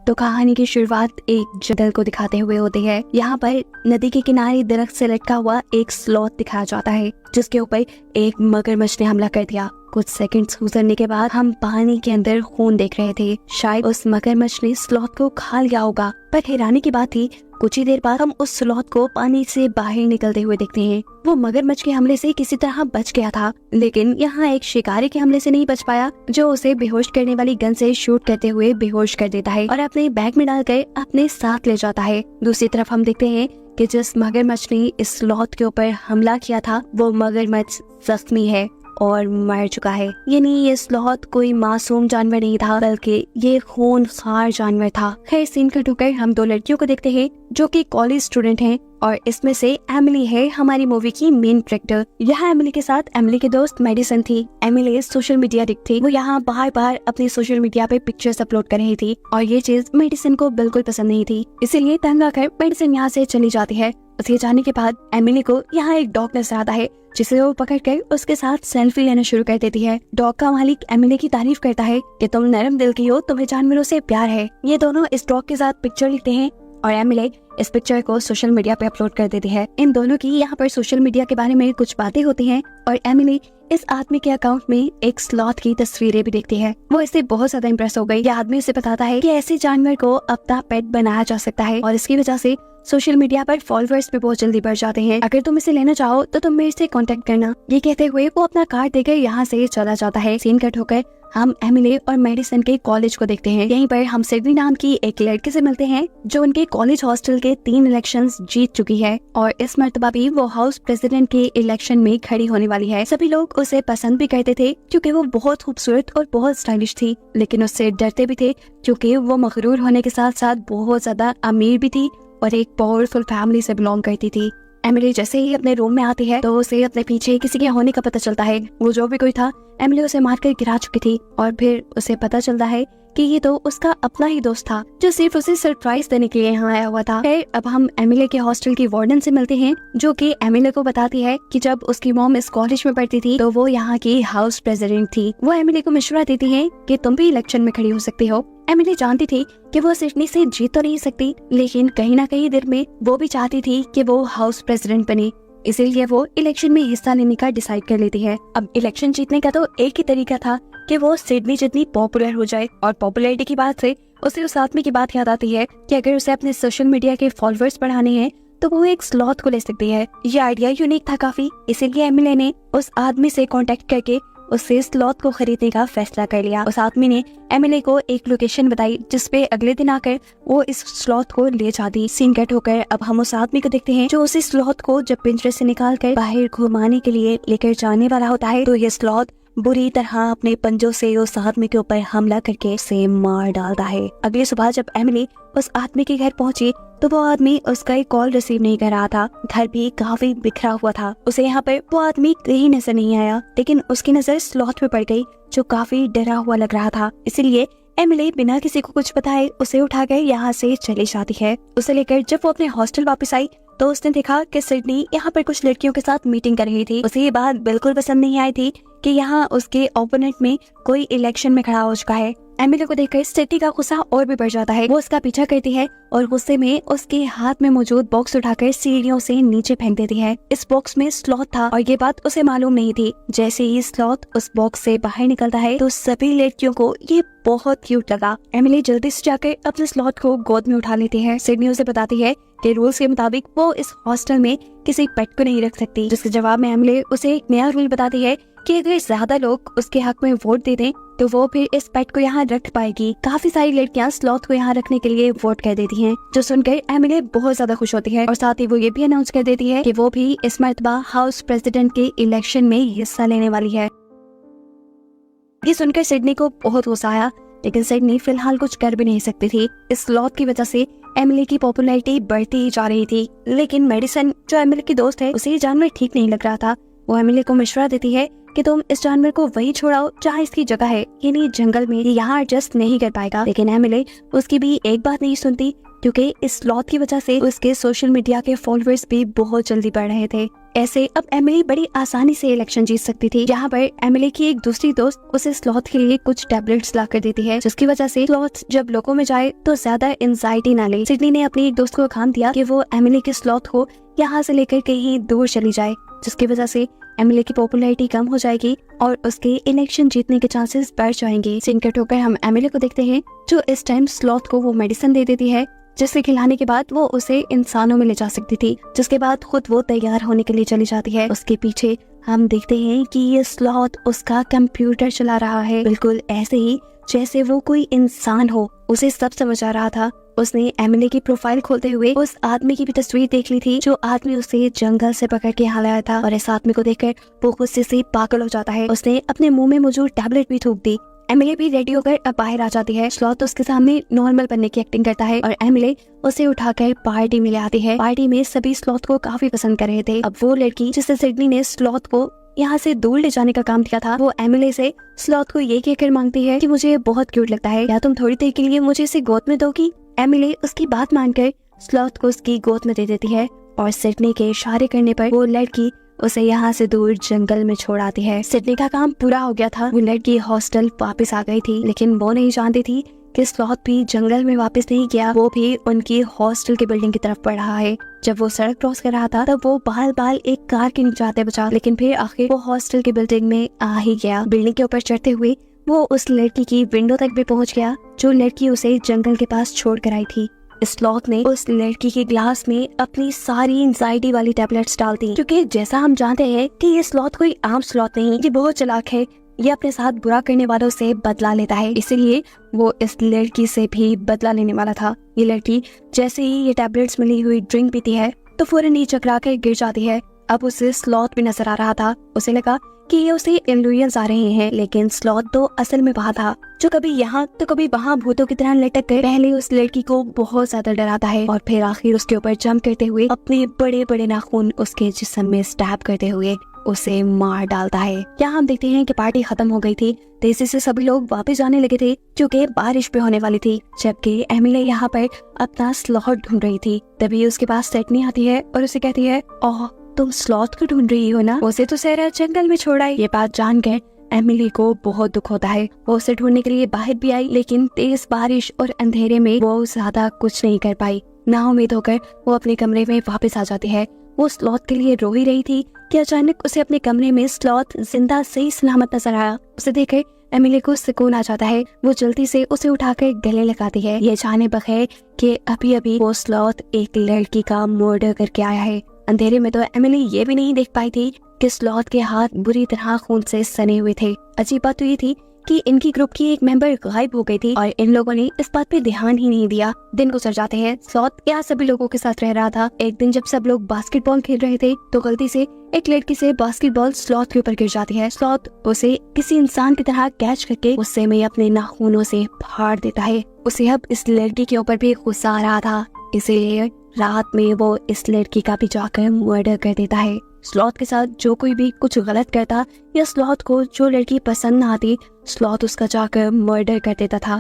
तो कहानी की शुरुआत एक जंगल को दिखाते हुए होती है। यहाँ पर नदी के किनारे दरख्त से लटका हुआ एक स्लॉथ दिखाया जाता है जिसके ऊपर एक मगरमच्छ ने हमला कर दिया। कुछ सेकंड्स गुजरने के बाद हम पानी के अंदर खून देख रहे थे। शायद उस मगरमच्छ ने स्लॉथ को खा लिया होगा, पर हैरानी की बात थी कुछ ही देर बाद हम उस स्लॉथ को पानी से बाहर निकलते हुए देखते हैं। वो मगरमच्छ के हमले से किसी तरह बच गया था, लेकिन यहाँ एक शिकारी के हमले से नहीं बच पाया जो उसे बेहोश करने वाली गन से शूट करते हुए बेहोश कर देता है और अपने बैग में डालकर अपने साथ ले जाता है। दूसरी तरफ हम देखते हैं कि जिस मगरमच्छ ने इस स्लॉथ के ऊपर हमला किया था वो मगरमच्छ जख्मी है और मर चुका है। यानी ये स्लॉथ कोई मासूम जानवर नहीं था, बल्कि ये खूनखार जानवर था। खैर, सीन कट होकर हम दो लड़कियों को देखते हैं जो कि कॉलेज स्टूडेंट हैं और इसमें से एमिली है हमारी मूवी की मेन कैरेक्टर। यहाँ एमिली के साथ एमिली की दोस्त मेडिसन थी। एमिली सोशल मीडिया एडिक्ट थी। वो यहाँ बार अपनी सोशल मीडिया पे पिक्चर्स अपलोड कर रही थी और ये चीज मेडिसन को बिल्कुल पसंद नहीं थी, इसीलिए तंग आकर मेडिसन यहाँ से चली जाती है। उसके जाने के बाद एमिली को यहाँ एक डॉग नजर आता है जिसे वो पकड़कर उसके साथ सेल्फी लेना शुरू कर देती है। डॉग का मालिक एमिली की तारीफ करता है कि तुम नरम दिल की हो, तुम्हें जानवरों से प्यार है। ये दोनों इस डॉग के साथ पिक्चर लेते हैं और एमिली इस पिक्चर को सोशल मीडिया पे अपलोड कर देती है। इन दोनों की यहाँ पर सोशल मीडिया के बारे में कुछ बातें होती हैं और एमिली इस आदमी के अकाउंट में एक स्लॉथ की तस्वीरें भी देखती है। वो इससे बहुत ज्यादा इम्प्रेस हो गई। ये आदमी उसे बताता है कि ऐसे जानवर को अपना पेट बनाया जा सकता है और इसकी वजह से सोशल मीडिया पर फॉलोअर्स भी बहुत जल्दी बढ़ जाते हैं। अगर तुम इसे लेना चाहो तो तुम मेरे से कांटेक्ट करना। ये कहते हुए वो अपना कार्ड देकर यहाँ से चला जाता है। सीन कट होकर हम एमिली और मेडिसन के कॉलेज को देखते हैं। यहीं पर हम सिडनी नाम की एक लड़के से मिलते हैं जो उनके कॉलेज हॉस्टल के 3 इलेक्शंस जीत चुकी है और इस मर्तबा भी वो हाउस प्रेसिडेंट के इलेक्शन में खड़ी होने वाली है। सभी लोग उसे पसंद भी करते थे क्योंकि वो बहुत खूबसूरत और बहुत स्टाइलिश थी, लेकिन उससे डरते भी थे क्योंकि वो मगरूर होने के साथ साथ बहुत ज्यादा अमीर भी थी और एक पावरफुल फैमिली से बिलोंग करती थी। एमिली जैसे ही अपने रूम में आती है तो उसे अपने पीछे किसी के होने का पता चलता है। वो जो भी कोई था एमिली उसे मारकर गिरा चुकी थी और फिर उसे पता चलता है कि ये तो उसका अपना ही दोस्त था जो सिर्फ उसे सरप्राइज देने के लिए यहाँ आया हुआ था। फिर अब हम एमिली के हॉस्टल की वार्डन से मिलते हैं जो कि एमिली को बताती है कि जब उसकी मॉम इस कॉलेज में पढ़ती थी तो वो यहाँ की हाउस प्रेसिडेंट थी। वो एमिली को मशवरा देती है कि तुम भी इलेक्शन में खड़ी हो सकती हो। एमिली जानती थी कि वो सिडनी से जीत तो नहीं सकती, लेकिन कहीं ना कहीं दिल में वो भी चाहती थी कि वो हाउस प्रेसिडेंट बने, इसीलिए वो इलेक्शन में हिस्सा लेने का डिसाइड कर लेती है। अब इलेक्शन जीतने का तो एक ही तरीका था कि वो सिडनी जितनी पॉपुलर हो जाए और पॉपुलैरिटी की बात से उसे उस आदमी की बात याद आती है कि अगर उसे अपने सोशल मीडिया के फॉलोअर्स बढ़ाने हैं तो वो एक स्लॉथ को ले सकती है। ये आइडिया यूनिक था काफी, इसीलिए एमिली ने उस आदमी से कांटेक्ट करके उससे स्लॉथ को खरीदने का फैसला कर लिया। उस आदमी ने एमिली को एक लोकेशन बताई जिसपे अगले दिन आकर वो इस स्लॉथ को ले जाती। सीन कट होकर अब हम उस आदमी को देखते हैं जो उस स्लॉथ को जब पिंजरे से निकाल कर बाहर घुमाने के लिए लेकर जाने वाला होता है तो ये स्लॉथ बुरी तरह अपने पंजों से उस आदमी के ऊपर हमला करके उसे मार डालता है। अगली सुबह जब एमिली उस आदमी के घर पहुंची तो वो आदमी उसका एक कॉल रिसीव नहीं कर रहा था। घर भी काफी बिखरा हुआ था। उसे यहाँ पर वो आदमी कहीं नजर नहीं आया, लेकिन उसकी नजर स्लॉथ पे पड़ गई जो काफी डरा हुआ लग रहा था। इसीलिए एमिली बिना किसी को कुछ बताए उसे उठाकर यहाँ से चली जाती है। उसे लेकर जब वो अपने हॉस्टल वापस आई तो उसने देखा कि सिडनी यहाँ पर कुछ लड़कियों के साथ मीटिंग कर रही थी। उसे ये बात बिल्कुल पसंद नहीं आई थी कि यहाँ उसके ओपोनेंट में कोई इलेक्शन में खड़ा हो चुका है। एमिली को देखकर सिडनी का गुस्सा और भी बढ़ जाता है। वो उसका पीछा करती है और गुस्से में उसके हाथ में मौजूद बॉक्स उठाकर सीढ़ियों से नीचे फेंक देती है। इस बॉक्स में स्लॉथ था और ये बात उसे मालूम नहीं थी। जैसे ही स्लॉथ उस बॉक्स से बाहर निकलता है तो सभी लड़कियों को ये बहुत क्यूट लगा। एमिली जल्दी से जाकर अपने स्लॉथ को गोद में उठा लेती है। सिडनी उसे बताती है कि रूल्स के मुताबिक वो इस हॉस्टल में किसी पेट को नहीं रख सकती, जिसके जवाब में एमिली उसे एक नया रूल बताती है कि अगर ज्यादा लोग उसके हक में वोट दे दें तो वो फिर इस पेट को यहाँ रख पाएगी। काफी सारी लड़कियां स्लॉथ को यहाँ रखने के लिए वोट कर देती हैं, जो सुनकर एमिली बहुत ज्यादा खुश होती है और साथ ही वो ये भी अनाउंस कर देती है कि वो भी इस मर्तबा हाउस प्रेसिडेंट के इलेक्शन में हिस्सा लेने वाली है। ये सुनकर सिडनी को बहुत गुस्सा आया, लेकिन सिडनी फिलहाल कुछ कर भी नहीं सकती थी। इस स्लॉथ की वजह से एमिली की पॉपुलैरिटी बढ़ती ही जा रही थी, लेकिन मेडिसन जो एमिली की दोस्त है उसे ये जानवर ठीक नहीं लग रहा था। वो एमिली को मशवरा देती है कि तुम इस जानवर को वही छोड़ाओ जहाँ इसकी जगह है, यानी जंगल में। यहाँ एडजस्ट नहीं कर पाएगा, लेकिन एमिली उसकी भी एक बात नहीं सुनती क्योंकि इस स्लॉथ की वजह से उसके सोशल मीडिया के फॉलोअर्स भी बहुत जल्दी बढ़ रहे थे। ऐसे अब एमिली बड़ी आसानी से इलेक्शन जीत सकती थी। यहाँ पर एमिली की एक दूसरी दोस्त उसे स्लॉथ के लिए कुछ टैबलेट्स ला कर देती है, जिसकी वजह से स्लॉथ जब लोगों में जाए तो ज्यादा एंजाइटी ना ले। सिडनी ने अपनी एक दोस्त को काम दिया कि वो एमिली के स्लॉथ को यहाँ से लेकर कहीं दूर चली जाए, जिसकी वजह से एमिली की पॉपुलैरिटी कम हो जाएगी और उसके इलेक्शन जीतने के चांसेस बढ़ जाएंगे। सीन कट होकर हम एमिली को देखते हैं जो इस टाइम स्लॉथ को वो मेडिसिन दे देती है, जिसे खिलाने के बाद वो उसे इंसानों में ले जा सकती थी, जिसके बाद खुद वो तैयार होने के लिए चली जाती है। उसके पीछे हम देखते हैं कि ये स्लॉथ उसका कंप्यूटर चला रहा है, बिल्कुल ऐसे ही जैसे वो कोई इंसान हो। उसे सब समझ आ रहा था। उसने एमिली की प्रोफाइल खोलते हुए उस आदमी की भी तस्वीर देख ली थी जो आदमी उसे जंगल से पकड़ के यहाँ लाया था, और इस आदमी को देखकर वो गुस्से से पागल हो जाता है। उसने अपने मुंह में मौजूद टैबलेट भी थूक दी। एमिली भी रेडी होकर अब बाहर आ जाती है। स्लॉथ उसके सामने नॉर्मल बनने की एक्टिंग करता है और एमिली उसे उठाकर पार्टी में ले आती है। पार्टी में सभी स्लॉथ को काफी पसंद कर रहे थे। अब वो लड़की जिसे सिडनी ने स्लॉथ को यहाँ से दूर ले जाने का काम किया था, वो एमिली से स्लॉथ को ये कहकर मांगती है कि मुझे बहुत क्यूट लगता है, या तुम थोड़ी देर के लिए मुझे इसे गोद में दोगी। एमिली उसकी बात मानकर स्लॉथ को उसकी गोद में दे देती है और सिडनी के इशारे करने पर वो लड़की उसे यहाँ से दूर जंगल में छोड़ आती है। सिडनी का काम पूरा हो गया था। वो लड़की हॉस्टल वापस आ गई थी, लेकिन वो नहीं जानती थी कि स्लॉथ भी जंगल में वापस नहीं गया, वो भी उनकी हॉस्टल की बिल्डिंग की तरफ बढ़ रहा है। जब वो सड़क क्रॉस कर रहा था तब वो बाल बाल एक कार के नीचे आते बचा, लेकिन फिर आखिर वो हॉस्टल की बिल्डिंग में आ ही गया। बिल्डिंग के ऊपर चढ़ते हुए वो उस लड़की की विंडो तक भी पहुंच गया जो लड़की उसे जंगल के पास छोड़ कर आई थी। स्लॉथ ने उस लड़की के ग्लास में अपनी सारी एंजाइटी वाली टैबलेट्स डाल दी, क्योंकि जैसा हम जानते हैं कि ये स्लॉथ कोई आम स्लॉथ नहीं, ये बहुत चालाक है। ये अपने साथ बुरा करने वालों से बदला लेता है, इसीलिए वो इस लड़की से भी बदला लेने वाला था। ये लड़की जैसे ही ये टैबलेट्स मिली हुई ड्रिंक पीती है तो फौरन नीचे चकरा कर गिर जाती है। अब उसे स्लॉथ भी नजर आ रहा था। उसे लगा कि ये उसे इल्यूजन्स आ रहे हैं, लेकिन स्लॉथ तो असल में वहाँ था, जो कभी यहाँ तो कभी वहाँ भूतों की तरह लटक कर पहले उस लड़की को बहुत ज्यादा डराता है और फिर आखिर उसके ऊपर जंप करते हुए अपने बड़े बड़े नाखून उसके जिस्म में स्टैब करते हुए उसे मार डालता है। यहाँ हम देखते हैं कि पार्टी खत्म हो गई थी। तेजी से सभी लोग वापस जाने लगे थे क्योंकि बारिश भी होने वाली थी, जबकि एमिली यहाँ पर अपना स्लॉथ ढूंढ रही थी। तभी उसके पास सिडनी आती है और उसे कहती है, ओह तुम स्लॉथ को ढूंढ रही हो ना, उसे तो सहरा जंगल में छोड़ा। ये बात जानकर एमिली को बहुत दुख होता है। वो उसे ढूंढने के लिए बाहर भी आई, लेकिन तेज बारिश और अंधेरे में वो ज्यादा कुछ नहीं कर पाई। ना उम्मीद होकर वो अपने कमरे में वापस आ जाती है। वो स्लॉथ के लिए रो ही रही थी कि अचानक उसे अपने कमरे में स्लॉथ जिंदा सही सलामत नजर आया। उसे देखकर एमिली को सुकून आ जाता है। वो जल्दी से उसे उठाकर गले लगाती है, ये जाने बगैर कि अभी अभी वो स्लॉथ एक लड़की का मर्डर करके आया है। अंधेरे में तो एमिली ये भी नहीं देख पाई थी कि स्लॉथ के हाथ बुरी तरह खून से सने हुए थे। अजीब बात तो ये थी कि इनकी ग्रुप की एक मेंबर गायब हो गई थी और इन लोगों ने इस बात पे ध्यान ही नहीं दिया। दिन गुजर जाते हैं। स्लॉथ यहाँ सभी लोगों के साथ रह रहा था। एक दिन जब सब लोग बास्केटबॉल खेल रहे थे तो गलती से एक लड़की से बास्केटबॉल स्लॉथ के ऊपर गिर जाती है। स्लॉथ उसे किसी इंसान की तरह कैच करके गुस्से में अपने नाखूनों से फाड़ देता है। उसे अब इस लड़की के ऊपर भी गुस्सा आ रहा था, इसीलिए रात में वो इस लड़की का भी जाकर मर्डर कर देता है। स्लॉथ के साथ जो कोई भी कुछ गलत करता या स्लॉथ को जो लड़की पसंद न आती, स्लॉथ उसका जाकर मर्डर कर देता था।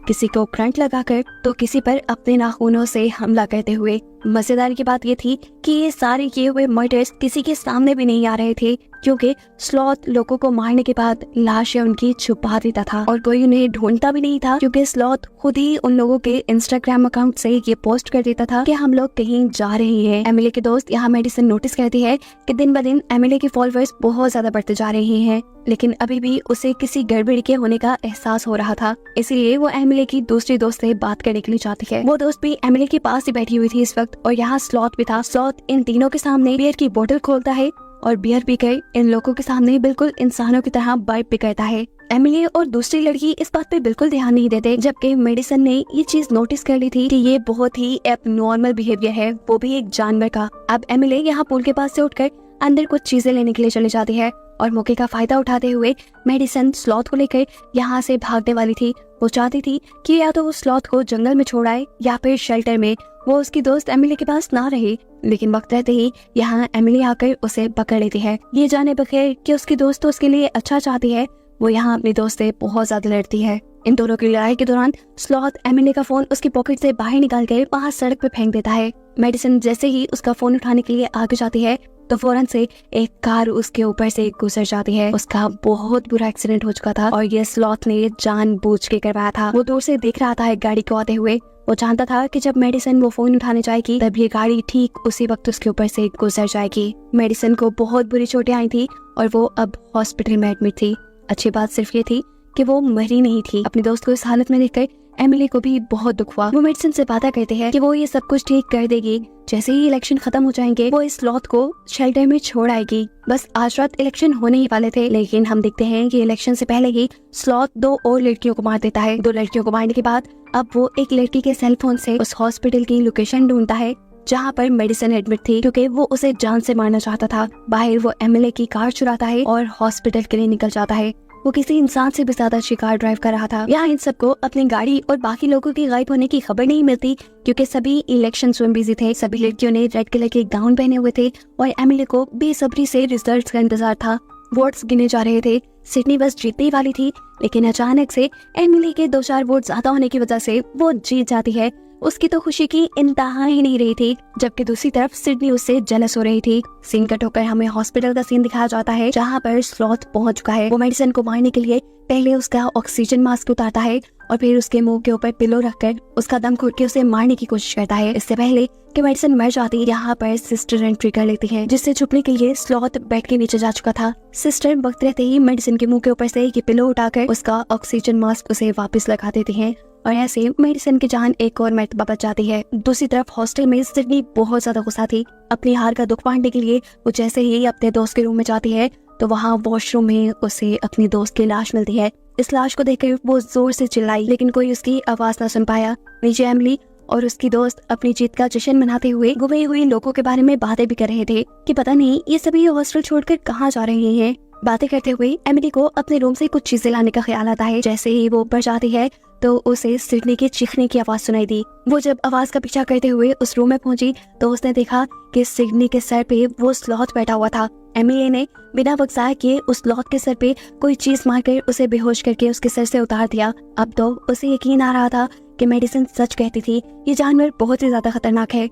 किसी को करंट लगाकर तो किसी पर अपने नाखूनों से हमला करते हुए। मजेदार की बात ये थी कि ये सारे किए हुए मर्डर्स किसी के सामने भी नहीं आ रहे थे, क्योंकि स्लॉथ लोगों को मारने के बाद लाशें उनकी छुपा देता था और कोई उन्हें ढूंढता भी नहीं था, क्योंकि स्लॉथ खुद ही उन लोगों के इंस्टाग्राम अकाउंट से ये पोस्ट कर देता था कि हम लोग कहीं जा रहे हैं। एमिली के दोस्त यहाँ मेडिसिन नोटिस करती है कि दिन ब दिन एमिली के फॉलोअर्स बहुत ज्यादा बढ़ते जा रहे हैं, लेकिन अभी भी उसे किसी गड़बड़ी के होने का एहसास हो रहा था। इसीलिए वो एमिली की दूसरी दोस्त से बात करने के लिए चाहती है। वो दोस्त भी एमिली के पास ही बैठी हुई थी इस वक्त, और यहाँ स्लॉथ भी था। स्लॉथ इन तीनों के सामने बियर की बोतल खोलता है और बियर पीकर इन लोगों के सामने बिल्कुल इंसानों की तरह बर्फ भी करता है। एमिली और दूसरी लड़की इस बात पे बिल्कुल ध्यान नहीं देते, जबकि मेडिसन ने ये चीज नोटिस कर ली थी कि ये बहुत ही एबनॉर्मल बिहेवियर है, वो भी एक जानवर का। अब एमिली यहाँ पूल के पास से उठकर अंदर कुछ चीजें लेने के लिए चली जाती है और मौके का फायदा उठाते हुए मेडिसन स्लॉथ को लेकर यहाँ से भागने वाली थी। वो चाहती थी कि या तो वो स्लॉथ को जंगल में छोड़ आए या फिर शेल्टर में वो उसकी दोस्त एमिली के पास ना रहे, लेकिन वक्त रहते ही यहाँ एमिली आकर उसे पकड़ लेती है। ये जाने बगैर कि उसकी दोस्त तो उसके लिए अच्छा चाहती है, वो यहाँ अपनी दोस्त से बहुत ज्यादा लड़ती है। इन दोनों की लड़ाई के दौरान स्लॉथ एमिली का फोन उसकी पॉकेट से बाहर निकाल कर वहाँ सड़क पे फेंक देता है। मेडिसन जैसे ही उसका फोन उठाने के लिए आगे जाती है तो फौरन से एक कार उसके ऊपर से गुजर जाती है। उसका बहुत बुरा एक्सीडेंट हो चुका था और ये स्लॉथ ने जानबूझ के करवाया था। वो दूर से देख रहा था एक गाड़ी को आते हुए। वो जानता था कि जब मेडिसन वो फोन उठाने जाएगी तब ये गाड़ी ठीक उसी वक्त उसके ऊपर से गुजर जाएगी। मेडिसन को बहुत बुरी चोटें आई थी और वो अब हॉस्पिटल में एडमिट थी। अच्छी बात सिर्फ ये थी कि वो मरी नहीं थी। अपनी दोस्त को इस हालत में देखकर एमिली को भी बहुत दुख हुआ। वो मेडिसन से वादा करते हैं कि वो ये सब कुछ ठीक कर देगी। जैसे ही इलेक्शन खत्म हो जाएंगे वो इस स्लॉथ को शेल्टर में छोड़ आएगी। बस आज रात इलेक्शन होने ही वाले थे, लेकिन हम देखते हैं कि इलेक्शन से पहले ही स्लॉथ 2 और लड़कियों को मार देता है। 2 लड़कियों को मारने के बाद अब वो एक लड़की के सेल फोन से उस हॉस्पिटल की लोकेशन ढूंढता है जहाँ पर मेडिसन एडमिट थी, क्योंकि वो उसे जान से मारना चाहता था। बाहर वो एमिली की कार चुराता है और हॉस्पिटल के लिए निकल जाता है। वो किसी इंसान से भी ज्यादा अच्छी कार ड्राइव कर रहा था। यहाँ इन सबको अपनी गाड़ी और बाकी लोगों की गायब होने की खबर नहीं मिलती, क्योंकि सभी इलेक्शन में बिजी थे। सभी लड़कियों ने रेड कलर के गाउन पहने हुए थे और एमिली को बेसब्री से रिजल्ट्स का इंतजार था। वोट्स गिने जा रहे थे। सिडनी बस जीतने ही वाली थी, लेकिन अचानक से एमिली के 2-4 वोट ज्यादा होने की वजह से वो जीत जाती है। उसकी तो खुशी की इंतहा ही नहीं रही थी, जबकि दूसरी तरफ सिडनी उससे जेलस हो रही थी। सीन कट होकर हमें हॉस्पिटल का सीन दिखाया जाता है जहाँ पर स्लॉथ पहुंच चुका है। वो मेडिसन को मारने के लिए पहले उसका ऑक्सीजन मास्क उतारता है और फिर उसके मुंह के ऊपर पिलो रखकर उसका दम घुट के उसे मारने की कोशिश करता है। इससे पहले कि मेडिसन मर जाती, यहाँ पर सिस्टर एंट्री कर लेती है, जिससे छुपने के लिए स्लॉथ बेड के नीचे जा चुका था। सिस्टर वक्त रहते ही मेडिसन के मुंह के ऊपर से ये पिलो उठाकर उसका ऑक्सीजन मास्क उसे वापस लगा देती है और ऐसे मेडिसन की जान एक और मर्तबा बच जाती है। दूसरी तरफ हॉस्टल में सिडनी बहुत ज्यादा गुस्सा थी। अपनी हार का दुख बांटने के लिए वो जैसे ही अपने दोस्त के रूम में जाती है तो वहाँ वॉशरूम में उसे अपनी दोस्त की लाश मिलती है। इस लाश को देखकर वो जोर से चिल्लाई, लेकिन कोई उसकी आवाज न सुन पाया। नीचे एमिली और उसकी दोस्त अपनी जीत का जश्न मनाते हुए गुमे हुए लोगों के बारे में बातें भी कर रहे थे कि पता नहीं ये सभी हॉस्टल छोड़कर कहाँ जा रहे हैं। बातें करते हुए एमिली को अपने रूम से कुछ चीजें लाने का ख्याल आता है। जैसे ही वो ऊपर जाती है तो उसे सिडनी के चीखने की आवाज सुनाई दी। वो जब आवाज का पीछा करते हुए उस रूम में पहुंची तो उसने देखा कि सिडनी के सर पे वो स्लॉथ बैठा हुआ था। एमिली ने बिना वक्त ज़ाया किए उस स्लॉथ के सर पे कोई चीज मारकर उसे बेहोश करके उसके सर से उतार दिया। अब तो उसे यकीन आ रहा था कि मेडिसन सच कहती थी, ये जानवर बहुत ही ज्यादा खतरनाक है।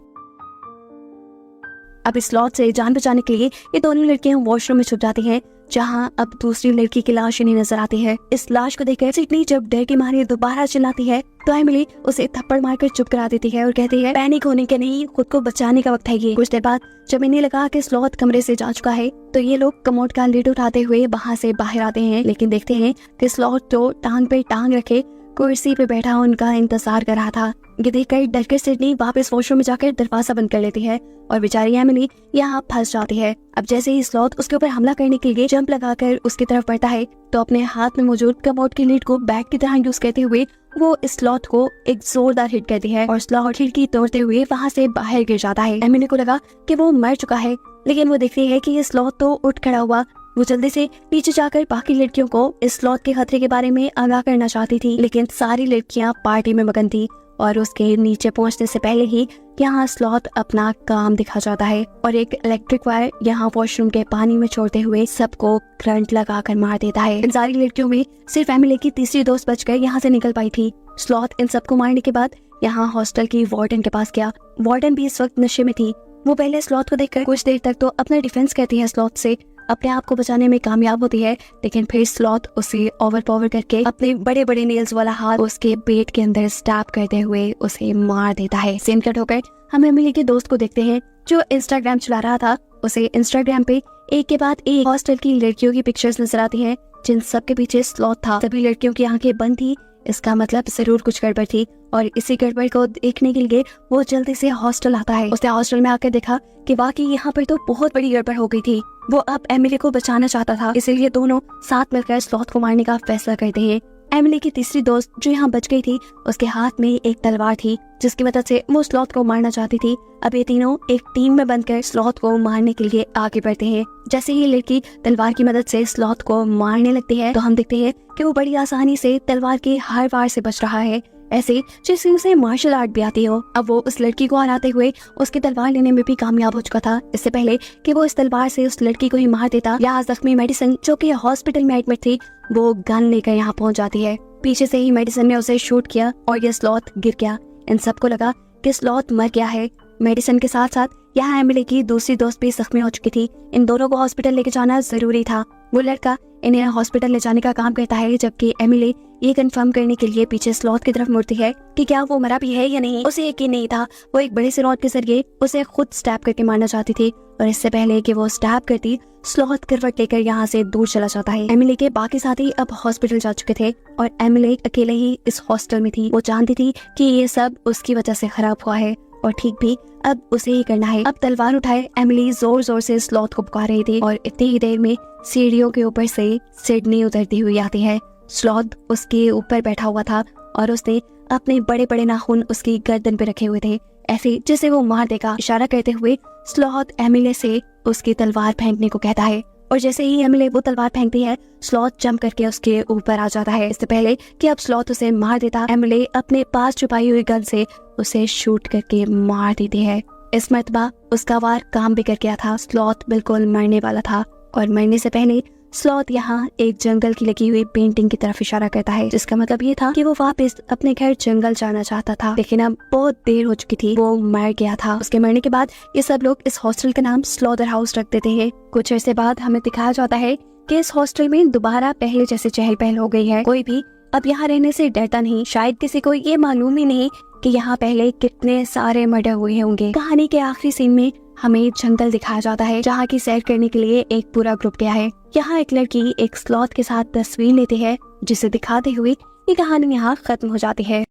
अब इस स्लॉथ से जान बचाने के लिए ये दोनों लड़कियां वॉशरूम में छुप जाती हैं, जहां अब दूसरी लड़की की लाश नहीं नजर आती है। इस लाश को देखकर सिडनी जब डर की मारे दोबारा चिल्लाती है तो एमिली उसे थप्पड़ मारकर चुप करा देती है और कहती है पैनिक होने के नहीं, खुद को बचाने का वक्त है ये। कुछ देर बाद जब इन्हें लगा कि स्लॉथ कमरे से जा चुका है तो ये लोग कमोड का लिड उठाते हुए वहाँ से बाहर आते हैं, लेकिन देखते हैं कि स्लॉथ तो टांग पे टांग रखे कुर्सी पे बैठा उनका इंतजार कर रहा था। ये देखकर डरकर सिडनी वापस वॉशरूम में जाकर दरवाजा बंद कर लेती है और बेचारी एमिली यहाँ फंस जाती है। अब जैसे ही स्लॉथ उसके ऊपर हमला करने के लिए जंप लगाकर उसकी तरफ बढ़ता है तो अपने हाथ में मौजूद कमोड की लीड को बैग की तरह यूज करते हुए वो स्लॉथ को एक जोरदार हिट करती है और स्लॉथ खिड़की तोड़ते हुए वहाँ से बाहर गिर जाता है। एमिली को लगा कि वो मर चुका है, लेकिन वो देखती है कि ये स्लॉथ तो उठ खड़ा हुआ। वो जल्दी से पीछे जाकर बाकी लड़कियों को इस स्लॉथ के खतरे के बारे में आगाह करना चाहती थी, लेकिन सारी लड़कियां पार्टी में मगन थी और उसके नीचे पहुंचने से पहले ही यहाँ स्लॉथ अपना काम दिखा जाता है और एक इलेक्ट्रिक वायर यहाँ वॉशरूम के पानी में छोड़ते हुए सबको करंट लगाकर मार देता है। इन सारी लड़कियों में सिर्फ एमिली की तीसरी दोस्त बचकर यहाँ से निकल पाई थी। स्लॉथ इन सबको मारने के बाद यहाँ हॉस्टल की वार्डन के पास गया। वार्डन भी इस वक्त नशे में थी। वो पहले स्लॉथ को देखकर कुछ देर तक तो अपना डिफेंस करती है, स्लॉथ से अपने आप को बचाने में कामयाब होती है, लेकिन फिर स्लॉथ उसे ओवरपावर करके अपने बड़े बड़े नेल्स वाला हाथ उसके पेट के अंदर स्टैब करते हुए उसे मार देता है। सीन कट होकर हम एमिली के दोस्त को देखते हैं जो इंस्टाग्राम चला रहा था। उसे इंस्टाग्राम पे एक के बाद एक हॉस्टल की लड़कियों की पिक्चर्स नजर आती हैं जिन सबके पीछे स्लॉथ था। सभी लड़कियों की आंखें बंद थी, इसका मतलब जरूर कुछ गड़बड़ थी और इसी गड़बड़ को देखने के लिए वो जल्दी से हॉस्टल आता है। उसने हॉस्टल में आकर देखा कि वाकई यहाँ पर तो बहुत बड़ी गड़बड़ हो गई थी। वो अब एमिली को बचाना चाहता था, इसीलिए दोनों साथ मिलकर स्लॉथ को मारने का फैसला करते हैं। एमिली की तीसरी दोस्त जो यहाँ बच गई थी उसके हाथ में एक तलवार थी जिसकी मदद से वो स्लॉथ को मारना चाहती थी। अब ये तीनों एक टीम में बनकर स्लॉथ को मारने के लिए आगे बढ़ते हैं। जैसे ही लड़की तलवार की मदद से स्लॉथ को मारने लगती है तो हम देखते हैं कि वो बड़ी आसानी से तलवार के हर वार से बच रहा है। ऐसे जैसे उसे मार्शल आर्ट भी आती हो। अब वो उस लड़की को हराते हुए उसकी तलवार लेने में भी कामयाब हो चुका था। इससे पहले कि वो इस तलवार से उस लड़की को ही मार देता, यहाँ जख्मी मेडिसन जो कि हॉस्पिटल में एडमिट थी, वो गन लेकर यहाँ पहुंच जाती है। पीछे से ही मेडिसन ने उसे शूट किया और ये स्लॉथ गिर गया। इन सबको लगा कि स्लॉथ मर गया है। मेडिसन के साथ साथ यहाँ एमिली की दूसरी दोस्त भी जख्मी हो चुकी थी। इन दोनों को हॉस्पिटल लेके जाना जरूरी था। वो लड़का इन्हें हॉस्पिटल ले जाने का काम करता है, जबकि एमिली ये कंफर्म करने के लिए पीछे स्लॉथ की तरफ मुड़ती है कि क्या वो मरा भी है या नहीं। उसे यकीन नहीं था। वो एक बड़े से रॉड के जरिए उसे खुद स्टैब करके मारना चाहती थी, और इससे पहले कि वो स्टैब करती, स्लॉथ करवट लेकर यहाँ से दूर चला जाता है। एमिली के बाकी साथी अब हॉस्पिटल जा चुके थे और एमिली अकेले ही इस हॉस्टल में थी। वो जानती थी कि ये सब उसकी वजह से खराब हुआ है और ठीक भी अब उसे ही करना है। अब तलवार उठाए एमिली जोर जोर से स्लॉथ को पुकार रही थी और इतनी ही देर में सीढ़ियों के ऊपर से सिडनी उतरती हुई आती है। स्लॉथ उसके ऊपर बैठा हुआ था और उसने अपने बड़े बड़े नाखून उसकी गर्दन पे रखे हुए थे, ऐसे जैसे वो मार देगा। इशारा करते हुए स्लॉथ एमिली से उसकी तलवार फेंकने को कहता है और जैसे ही एमिली वो तलवार फेंकती है, स्लॉथ जंप करके उसके ऊपर आ जाता है। इससे पहले कि अब स्लॉथ उसे मार देता, एमिली अपने पास छुपाई हुई गन से उसे शूट करके मार देती है। इस मर्तबा उसका वार काम भी कर गया था। स्लॉथ बिल्कुल मरने वाला था और मरने से पहले स्लॉथ यहाँ एक जंगल की लगी हुई पेंटिंग की तरफ इशारा करता है, जिसका मतलब ये था कि वो वापस अपने घर जंगल जाना चाहता था, लेकिन अब बहुत देर हो चुकी थी। वो मर गया था। उसके मरने के बाद ये सब लोग इस हॉस्टल का नाम स्लॉटर हाउस रख देते हैं। कुछ अर्से बाद हमें दिखाया जाता है कि इस हॉस्टल में दोबारा पहले जैसे चहल पहल हो गई है। कोई भी अब यहाँ रहने से डरता नहीं। शायद किसी को ये मालूम ही नहीं कि यहाँ पहले कितने सारे मर्डर हुए होंगे। कहानी के आखिरी सीन में हमें जंगल दिखाया जाता है, जहाँ की सैर करने के लिए एक पूरा ग्रुप गया है। यहाँ एक लड़की एक स्लॉथ के साथ तस्वीर लेती है, जिसे दिखाते हुए ये कहानी यहाँ खत्म हो जाती है।